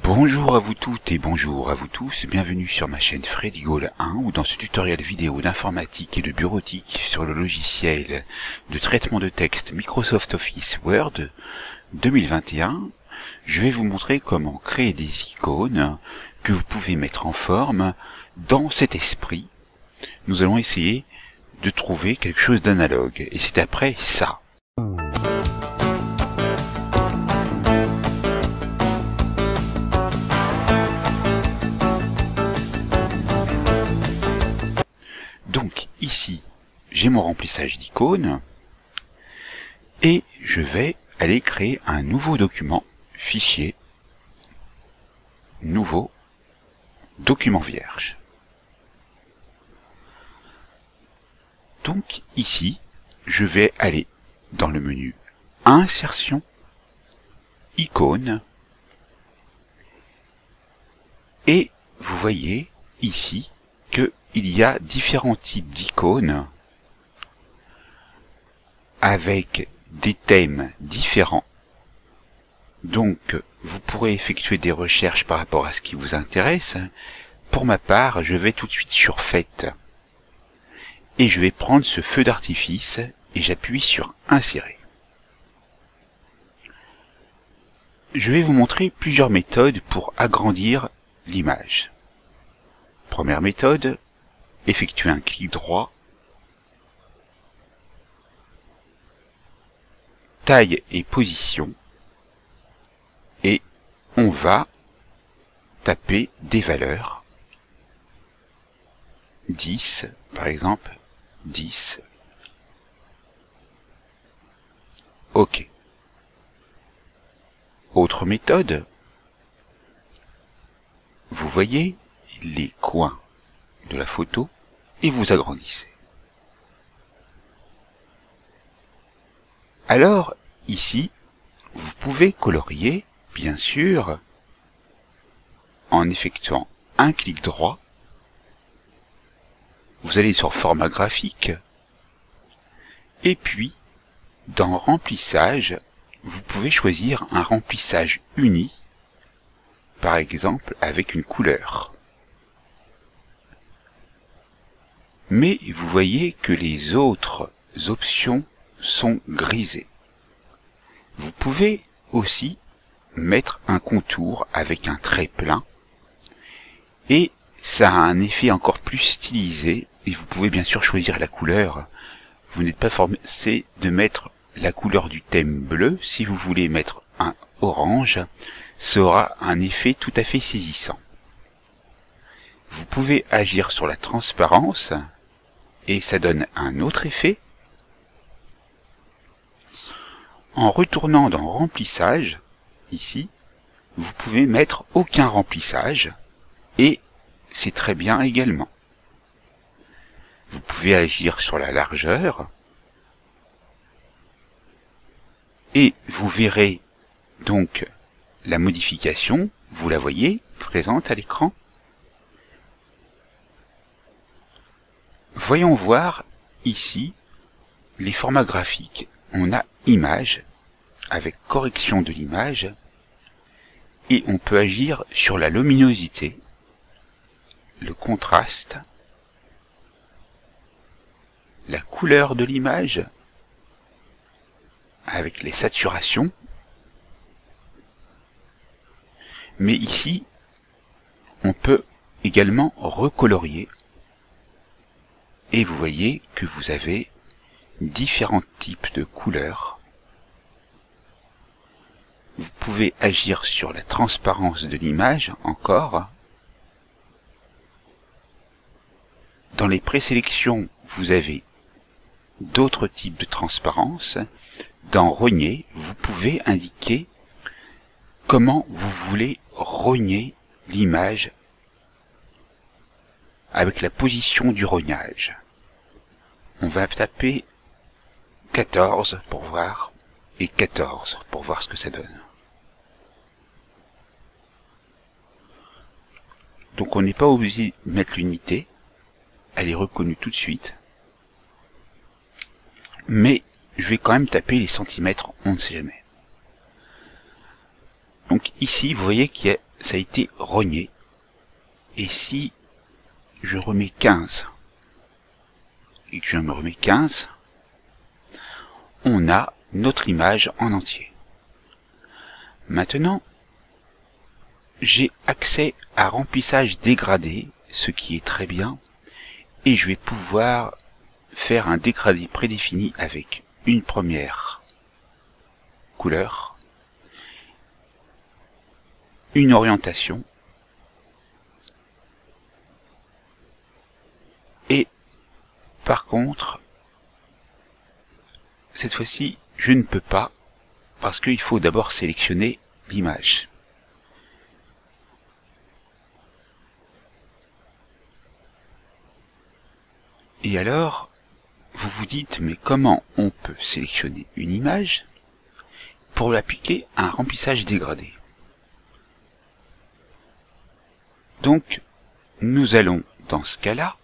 Bonjour à vous toutes et bonjour à vous tous, bienvenue sur ma chaîne Freddy Gall 1 où dans ce tutoriel vidéo d'informatique et de bureautique sur le logiciel de traitement de texte Microsoft Office Word 2021, je vais vous montrer comment créer des icônes que vous pouvez mettre en forme dans cet esprit. Nous allons essayer de trouver quelque chose d'analogue et c'est après ça. Donc ici, j'ai mon remplissage d'icônes et je vais aller créer un nouveau document, fichier, nouveau, document vierge. Donc ici, je vais aller dans le menu Insertion, Icônes, et vous voyez ici qu'il y a différents types d'icônes avec des thèmes différents. Donc, vous pourrez effectuer des recherches par rapport à ce qui vous intéresse. Pour ma part, je vais tout de suite sur Fête. Et je vais prendre ce feu d'artifice et j'appuie sur Insérer. Je vais vous montrer plusieurs méthodes pour agrandir l'image. Première méthode, effectuer un clic droit, taille et position, et on va taper des valeurs. 10, par exemple, 10. OK. Autre méthode, vous voyez les coins de la photo et vous agrandissez. Alors, ici, vous pouvez colorier, bien sûr, en effectuant un clic droit. Vous allez sur Format graphique, et puis, dans Remplissage, vous pouvez choisir un remplissage uni, par exemple avec une couleur. Mais vous voyez que les autres options sont grisées. Vous pouvez aussi mettre un contour avec un trait plein et ça a un effet encore plus stylisé et vous pouvez bien sûr choisir la couleur. Vous n'êtes pas forcé de mettre la couleur du thème bleu. Si vous voulez mettre un orange, ça aura un effet tout à fait saisissant. Vous pouvez agir sur la transparence et ça donne un autre effet. En retournant dans Remplissage, ici, vous pouvez mettre aucun remplissage et c'est très bien également. Vous pouvez agir sur la largeur et vous verrez donc la modification, vous la voyez présente à l'écran. Voyons voir ici les formats graphiques. On a image avec correction de l'image et on peut agir sur la luminosité, le contraste, la couleur de l'image avec les saturations. Mais ici, on peut également recolorier. Et vous voyez que vous avez différents types de couleurs. Vous pouvez agir sur la transparence de l'image encore. Dans les présélections, vous avez d'autres types de transparence. Dans Rogner, vous pouvez indiquer comment vous voulez rogner l'image avec la position du rognage. On va taper 14 pour voir et 14 pour voir ce que ça donne. Donc on n'est pas obligé de mettre l'unité, elle est reconnue tout de suite. Mais je vais quand même taper les centimètres, on ne sait jamais. Donc ici, vous voyez qu'il y a ça a été rogné. Et si je remets 15 et que je me remets 15, on a notre image en entier. Maintenant, j'ai accès à remplissage dégradé, ce qui est très bien, et je vais pouvoir faire un dégradé prédéfini avec une première couleur, une orientation, et par contre, cette fois-ci, je ne peux pas, parce qu'il faut d'abord sélectionner l'image. Et alors, vous vous dites, mais comment on peut sélectionner une image pour l'appliquer à un remplissage dégradé? Donc, nous allons, dans ce cas-là,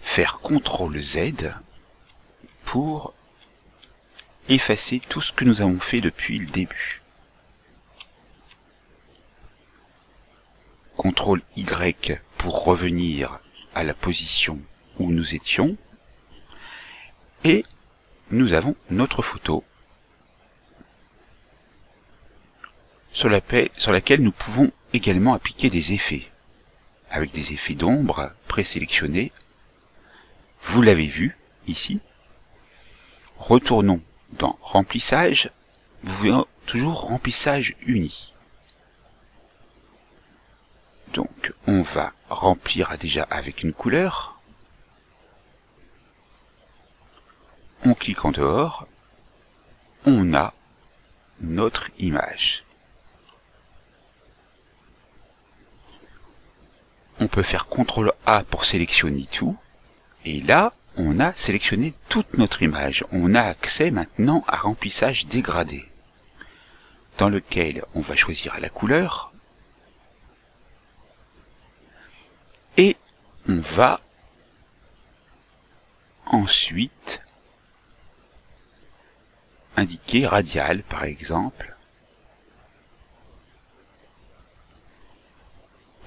faire CTRL Z pour effacer tout ce que nous avons fait depuis le début. CTRL Y pour revenir à la position où nous étions, et nous avons notre photo sur laquelle nous pouvons également appliquer des effets, avec des effets d'ombre présélectionnés. Vous l'avez vu ici. Retournons dans remplissage, vous voyez toujours remplissage uni. Donc on va remplir déjà avec une couleur. On clique en dehors. On a notre image. On peut faire CTRL A pour sélectionner tout. Et là, on a sélectionné toute notre image. On a accès maintenant à remplissage dégradé, dans lequel on va choisir la couleur. Et on va ensuite indiquer radial, par exemple,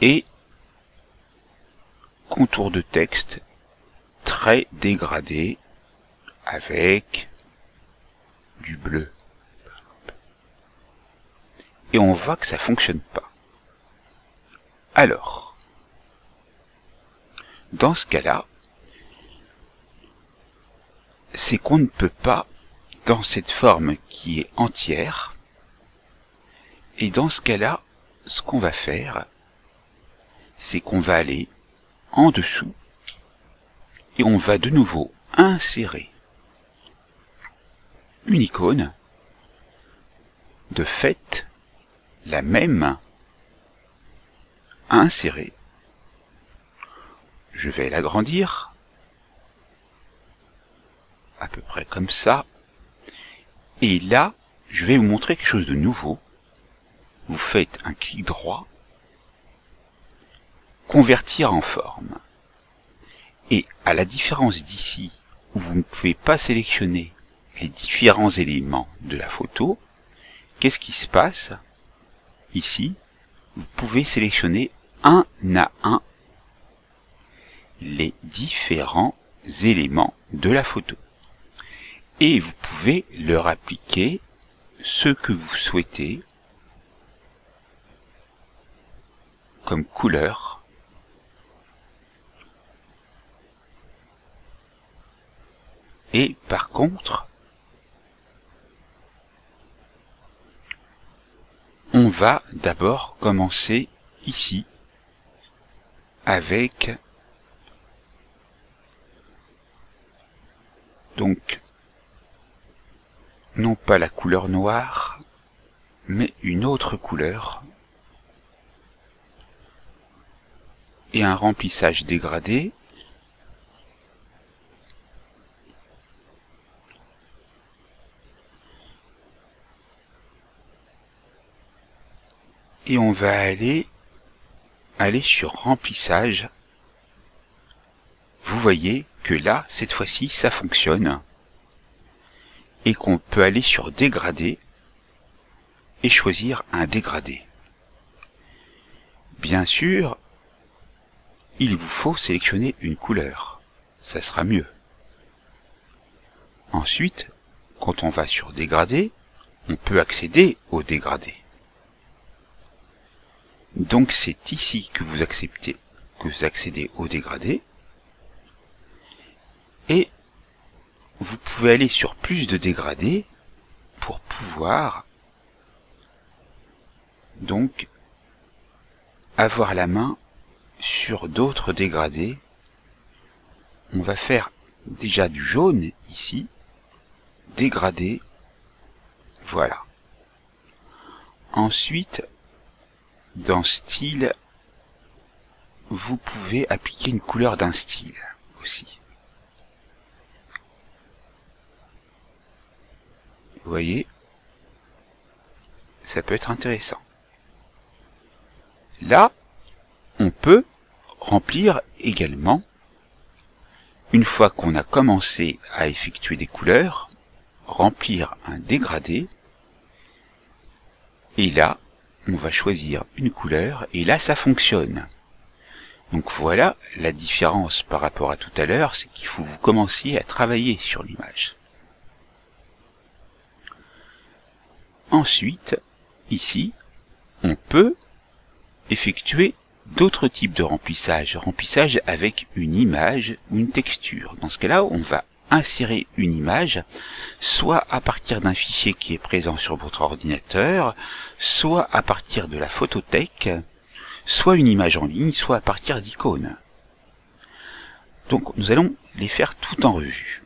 et contour de texte très dégradé avec du bleu. Et on voit que ça fonctionne pas. Alors, dans ce cas-là, c'est qu'on ne peut pas, dans cette forme qui est entière, et dans ce cas-là, ce qu'on va faire, c'est qu'on va aller en dessous, et on va de nouveau insérer une icône, de fait, la même à insérer. Je vais l'agrandir, à peu près comme ça, et là, je vais vous montrer quelque chose de nouveau. Vous faites un clic droit, convertir en forme. Et à la différence d'ici, où vous ne pouvez pas sélectionner les différents éléments de la photo, qu'est-ce qui se passe? Ici, vous pouvez sélectionner un à un les différents éléments de la photo. Et vous pouvez leur appliquer ce que vous souhaitez comme couleur. Et par contre, on va d'abord commencer ici avec donc non pas la couleur noire, mais une autre couleur et un remplissage dégradé. Et on va aller sur remplissage. Vous voyez que là, cette fois-ci, ça fonctionne. Et qu'on peut aller sur dégradé et choisir un dégradé. bien sûr, il vous faut sélectionner une couleur. Ça sera mieux. Ensuite, quand on va sur dégradé, on peut accéder au dégradé. Donc c'est ici que vous accédez au dégradé. Et vous pouvez aller sur plus de dégradés pour pouvoir donc avoir la main sur d'autres dégradés. On va faire déjà du jaune ici, dégradé, voilà. Ensuite, dans style, vous pouvez appliquer une couleur d'un style aussi. Vous voyez, ça peut être intéressant. Là, on peut remplir également, une fois qu'on a commencé à effectuer des couleurs, remplir un dégradé, et là, on va choisir une couleur, et là, ça fonctionne. Donc voilà la différence par rapport à tout à l'heure, c'est qu'il faut que vous commenciez à travailler sur l'image. Ensuite, ici, on peut effectuer d'autres types de remplissage. Remplissage avec une image ou une texture. Dans ce cas-là, on va insérer une image, soit à partir d'un fichier qui est présent sur votre ordinateur, soit à partir de la photothèque, soit une image en ligne, soit à partir d'icônes. Donc nous allons les faire tout en revue.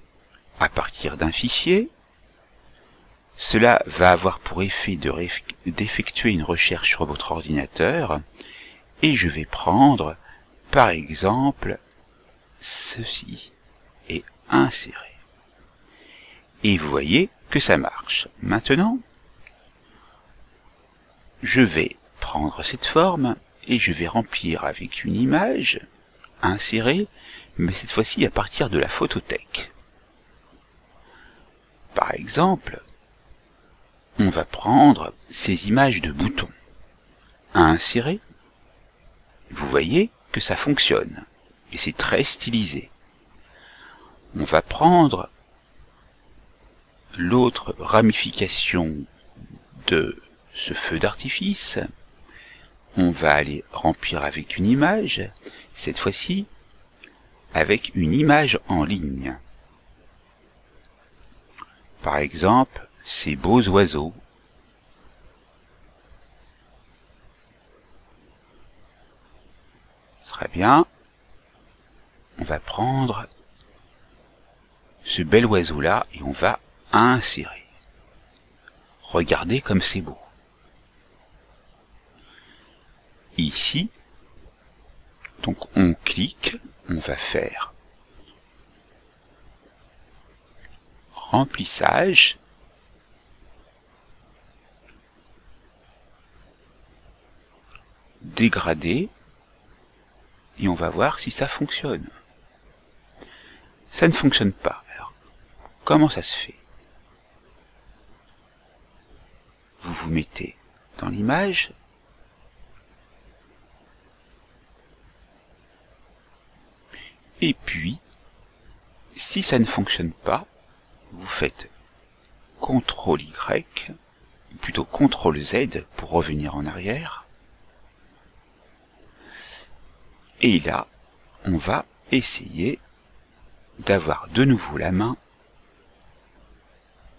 À partir d'un fichier, cela va avoir pour effet d'effectuer une recherche sur votre ordinateur, et je vais prendre, par exemple, ceci, et insérer. Et vous voyez que ça marche. Maintenant, je vais prendre cette forme, et je vais remplir avec une image, insérer, mais cette fois-ci à partir de la photothèque. Par exemple, on va prendre ces images de boutons à insérer. Vous voyez que ça fonctionne, et c'est très stylisé. On va prendre l'autre ramification de ce feu d'artifice. On va aller remplir avec une image, cette fois-ci avec une image en ligne. Par exemple, ces beaux oiseaux. Très bien. On va prendre ce bel oiseau-là et on va insérer. Regardez comme c'est beau. Ici, donc on clique, on va faire remplissage, dégradé, et on va voir si ça fonctionne. Ça ne fonctionne pas. Alors, comment ça se fait? Vous vous mettez dans l'image, et puis, si ça ne fonctionne pas, vous faites CTRL-Y, ou plutôt CTRL-Z pour revenir en arrière. Et là, on va essayer d'avoir de nouveau la main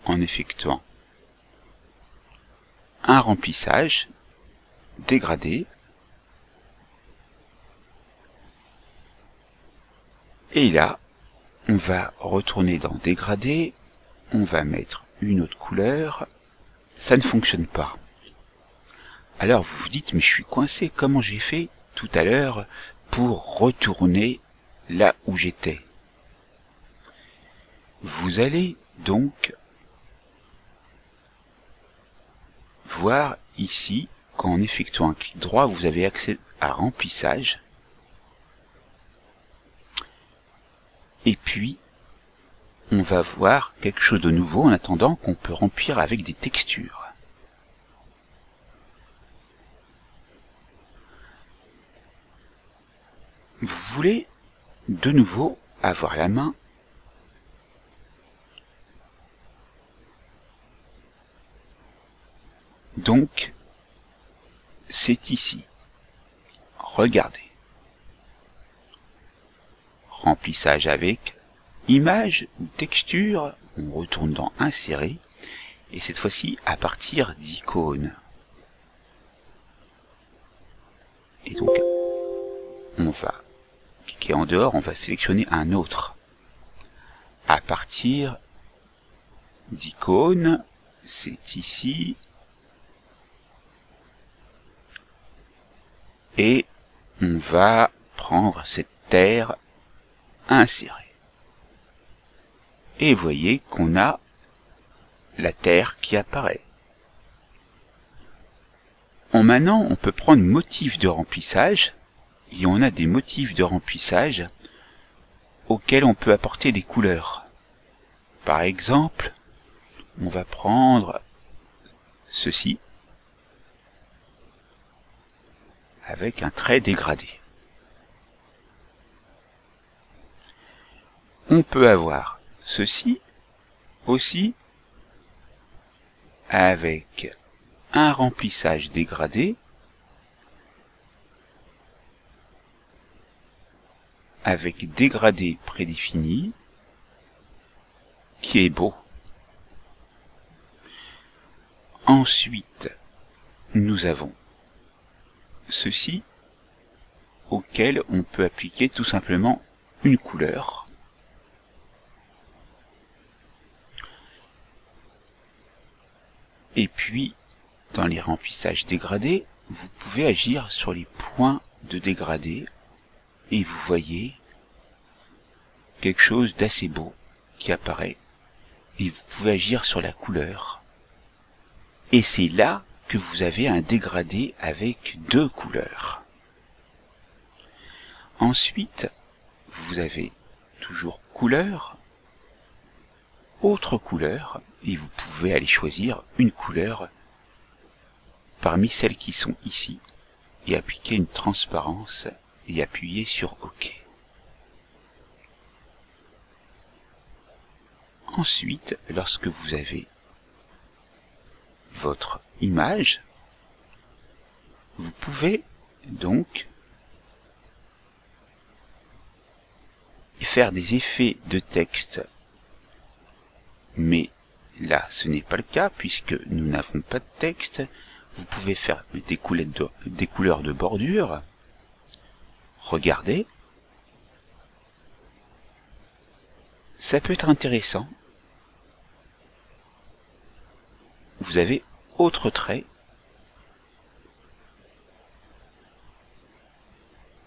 en effectuant un remplissage, dégradé, et là, on va retourner dans dégradé, on va mettre une autre couleur, ça ne fonctionne pas. Alors vous vous dites, mais je suis coincé, comment j'ai fait tout à l'heure pour retourner là où j'étais? Vous allez donc voir ici qu'en effectuant un clic droit, vous avez accès à remplissage. Et puis, on va voir quelque chose de nouveau en attendant qu'on peut remplir avec des textures. vous voulez de nouveau avoir la main donc c'est ici. Regardez. Remplissage avec image ou texture, on retourne dans insérer et cette fois-ci à partir d'icônes. Et donc on va cliquer en dehors, on va sélectionner un autre. À partir d'icônes, c'est ici. Et on va prendre cette terre insérée. Et vous voyez qu'on a la terre qui apparaît. Maintenant, on peut prendre motif de remplissage. Et on a des motifs de remplissage auxquels on peut apporter des couleurs. Par exemple, on va prendre ceci avec un trait dégradé. On peut avoir ceci aussi avec un remplissage dégradé avec dégradé prédéfini qui est beau. Ensuite, nous avons ceci auquel on peut appliquer tout simplement une couleur. Et puis, dans les remplissages dégradés, vous pouvez agir sur les points de dégradé et vous voyez quelque chose d'assez beau qui apparaît et vous pouvez agir sur la couleur. Et c'est là que vous avez un dégradé avec deux couleurs. Ensuite, vous avez toujours couleur, autre couleur, et vous pouvez aller choisir une couleur parmi celles qui sont ici et appliquer une transparence et appuyer sur OK. Ensuite, lorsque vous avez votre image, vous pouvez donc faire des effets de texte, mais là ce n'est pas le cas puisque nous n'avons pas de texte. Vous pouvez faire des couleurs de bordure. Regardez, ça peut être intéressant. Vous avez autre trait.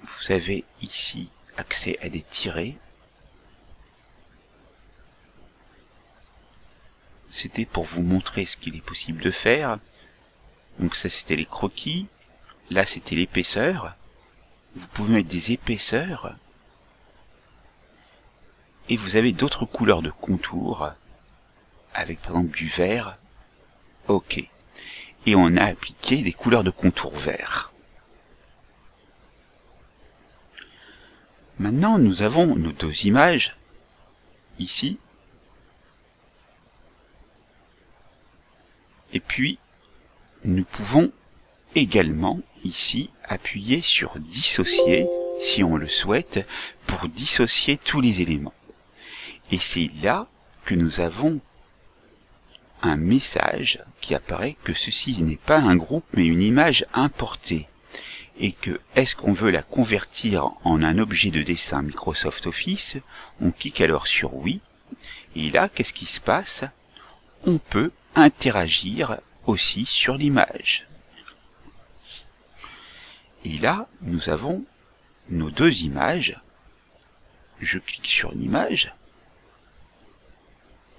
Vous avez ici accès à des tirets. C'était pour vous montrer ce qu'il est possible de faire. Donc ça c'était les croquis. Là c'était l'épaisseur. Vous pouvez mettre des épaisseurs. Et vous avez d'autres couleurs de contour. Avec par exemple du vert. OK. Et on a appliqué des couleurs de contour vert. Maintenant, nous avons nos deux images, ici, et puis nous pouvons également, ici, appuyer sur dissocier, si on le souhaite, pour dissocier tous les éléments. Et c'est là que nous avons un message qui apparaît que ceci n'est pas un groupe, mais une image importée. Et que, est-ce qu'on veut la convertir en un objet de dessin Microsoft Office? On clique alors sur oui. Et là, qu'est-ce qui se passe? On peut interagir aussi sur l'image. Et là, nous avons nos deux images. Je clique sur l'image.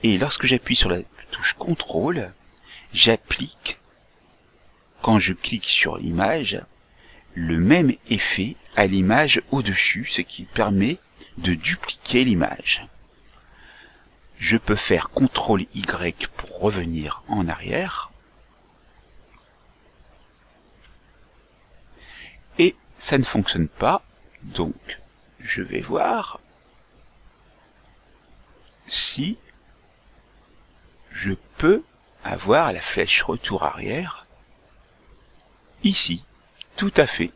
Et lorsque j'appuie sur la touche CTRL, j'applique, quand je clique sur l'image, le même effet à l'image au-dessus, ce qui permet de dupliquer l'image. Je peux faire CTRL-Y pour revenir en arrière. Et ça ne fonctionne pas, donc je vais voir si je peux avoir la flèche retour arrière ici. Tout à fait.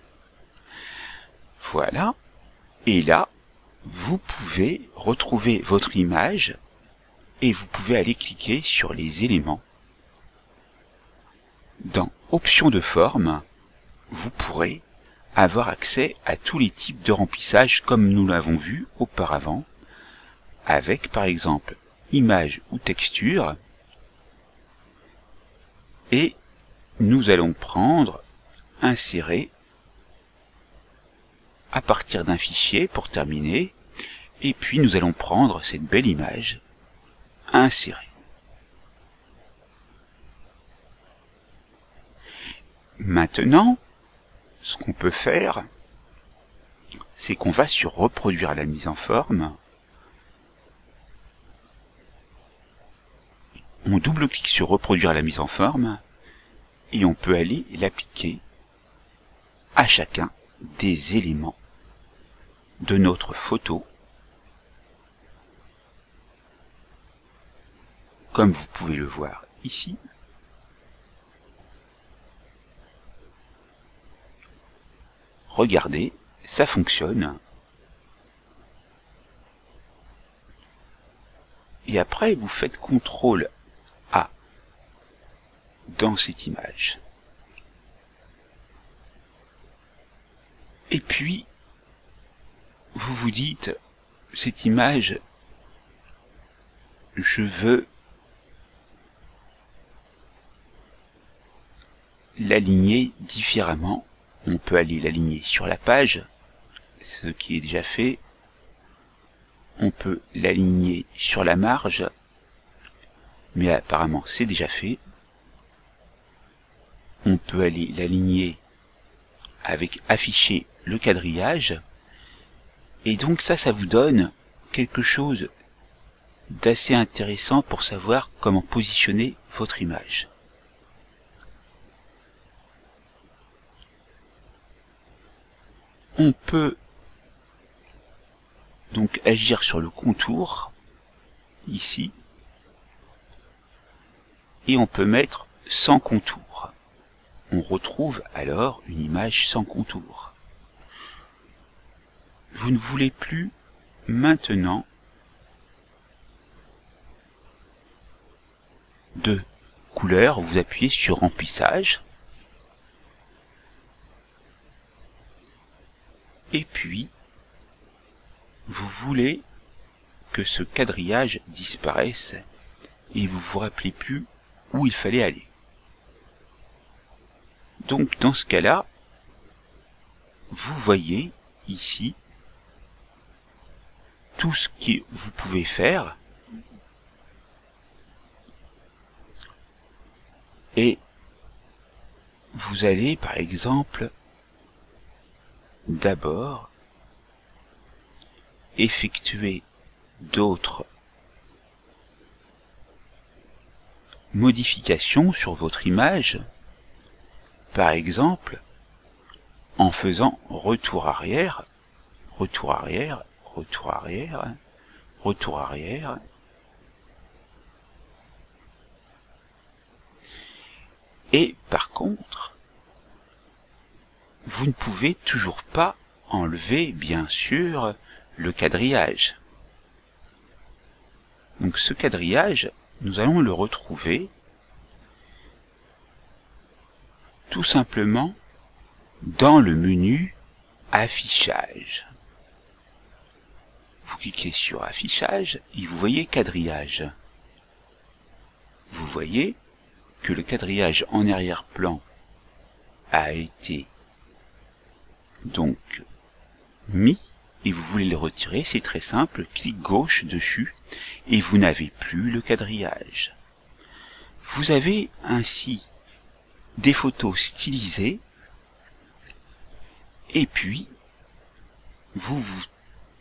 Voilà. Et là, vous pouvez retrouver votre image et vous pouvez aller cliquer sur les éléments. Dans Options de forme, vous pourrez avoir accès à tous les types de remplissage comme nous l'avons vu auparavant, avec par exemple image ou texture, et nous allons prendre insérer à partir d'un fichier pour terminer, et puis nous allons prendre cette belle image à insérer. Maintenant, ce qu'on peut faire, c'est qu'on va sur reproduire la mise en forme. On double-clique sur reproduire la mise en forme et on peut aller l'appliquer à chacun des éléments de notre photo. Comme vous pouvez le voir ici. Regardez, ça fonctionne. Et après, vous faites CTRL A dans cette image. Et puis, vous vous dites, cette image, je veux l'aligner différemment. On peut aller l'aligner sur la page, ce qui est déjà fait. On peut l'aligner sur la marge, mais apparemment c'est déjà fait. On peut aller l'aligner avec afficher le quadrillage, et donc ça vous donne quelque chose d'assez intéressant pour savoir comment positionner votre image. On peut donc agir sur le contour, ici, et on peut mettre sans contour. On retrouve alors une image sans contour. Vous ne voulez plus maintenant de couleur, vous appuyez sur remplissage, et puis vous voulez que ce quadrillage disparaisse et vous vous rappelez plus où il fallait aller. Donc dans ce cas-là, vous voyez ici tout ce que vous pouvez faire, et vous allez par exemple d'abord effectuer d'autres modifications sur votre image, par exemple en faisant retour arrière, retour arrière, retour arrière, retour arrière. Et par contre, vous ne pouvez toujours pas enlever, bien sûr, le quadrillage. Donc ce quadrillage, nous allons le retrouver tout simplement dans le menu Affichage. Vous cliquez sur Affichage et vous voyez Quadrillage. Vous voyez que le quadrillage en arrière-plan a été donc mis, et vous voulez le retirer, c'est très simple, clic gauche dessus et vous n'avez plus le quadrillage. Vous avez ainsi des photos stylisées, et puis vous vous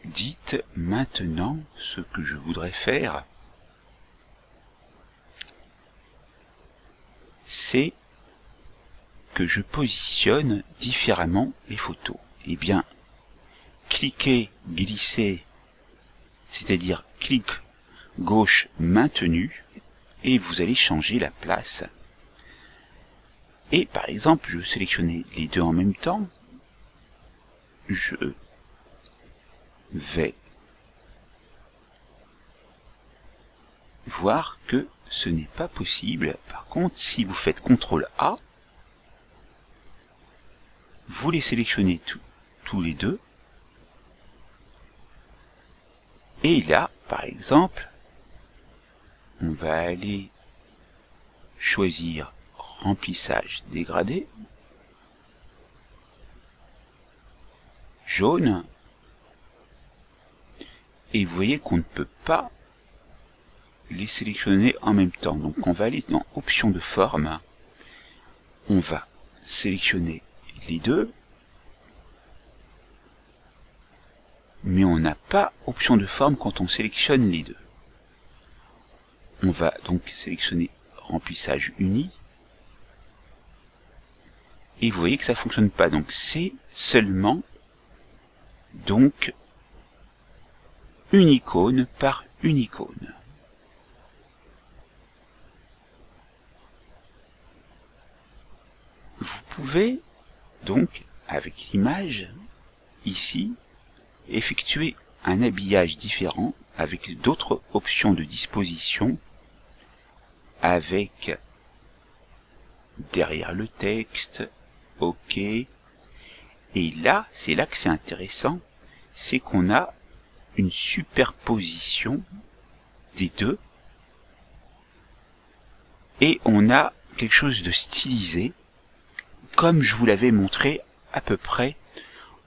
dites maintenant ce que je voudrais faire, c'est que je positionne différemment les photos. Eh bien, cliquez, glissez, c'est-à-dire clic gauche maintenu, et vous allez changer la place. Et par exemple, je veux sélectionner les deux en même temps. Je vais voir que ce n'est pas possible. Par contre, si vous faites CTRL A, vous les sélectionnez tous les deux. Et là, par exemple, on va aller choisir remplissage dégradé, jaune, et vous voyez qu'on ne peut pas les sélectionner en même temps. Donc on va aller dans options de forme, on va sélectionner les deux, mais on n'a pas option de forme quand on sélectionne les deux. On va donc sélectionner remplissage uni, et vous voyez que ça fonctionne pas. Donc c'est seulement donc une icône par une icône. Vous pouvez donc, avec l'image, ici, effectuer un habillage différent avec d'autres options de disposition, avec derrière le texte, OK. Et là, c'est là que c'est intéressant, c'est qu'on a une superposition des deux, et on a quelque chose de stylisé, comme je vous l'avais montré à peu près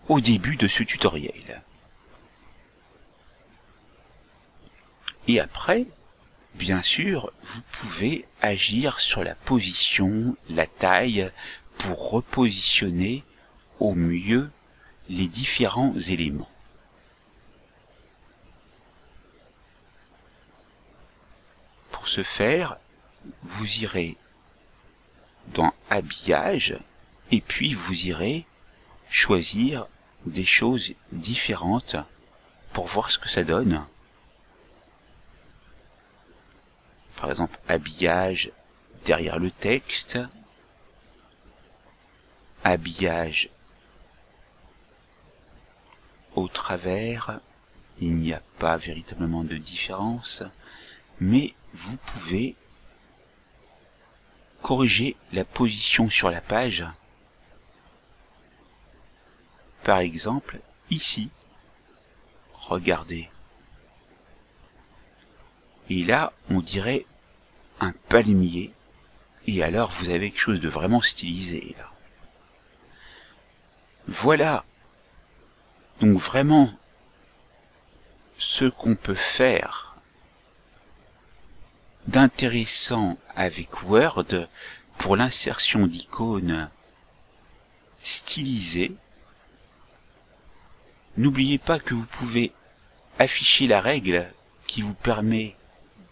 au début de ce tutoriel. Et après, bien sûr, vous pouvez agir sur la position, la taille, pour repositionner au mieux les différents éléments. Pour ce faire, vous irez dans Habillage, et puis vous irez choisir des choses différentes pour voir ce que ça donne. Par exemple, habillage derrière le texte, habillage au travers. Il n'y a pas véritablement de différence, mais vous pouvez corriger la position sur la page. Par exemple, ici, regardez. Et là, on dirait un palmier, et alors vous avez quelque chose de vraiment stylisé là. Voilà donc vraiment ce qu'on peut faire d'intéressant avec Word pour l'insertion d'icônes stylisées. N'oubliez pas que vous pouvez afficher la règle qui vous permet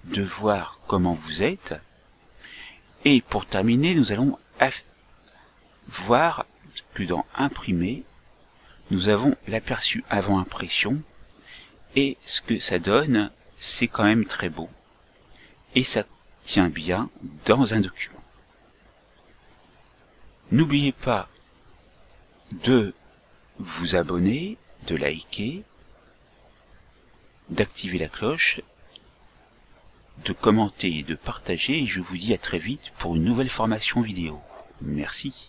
de voir comment vous êtes. Et pour terminer, nous allons voir que dans Imprimer, nous avons l'aperçu avant impression, et ce que ça donne, c'est quand même très beau, et ça tient bien dans un document. N'oubliez pas de vous abonner, de liker, d'activer la cloche, de commenter et de partager, et je vous dis à très vite pour une nouvelle formation vidéo. Merci.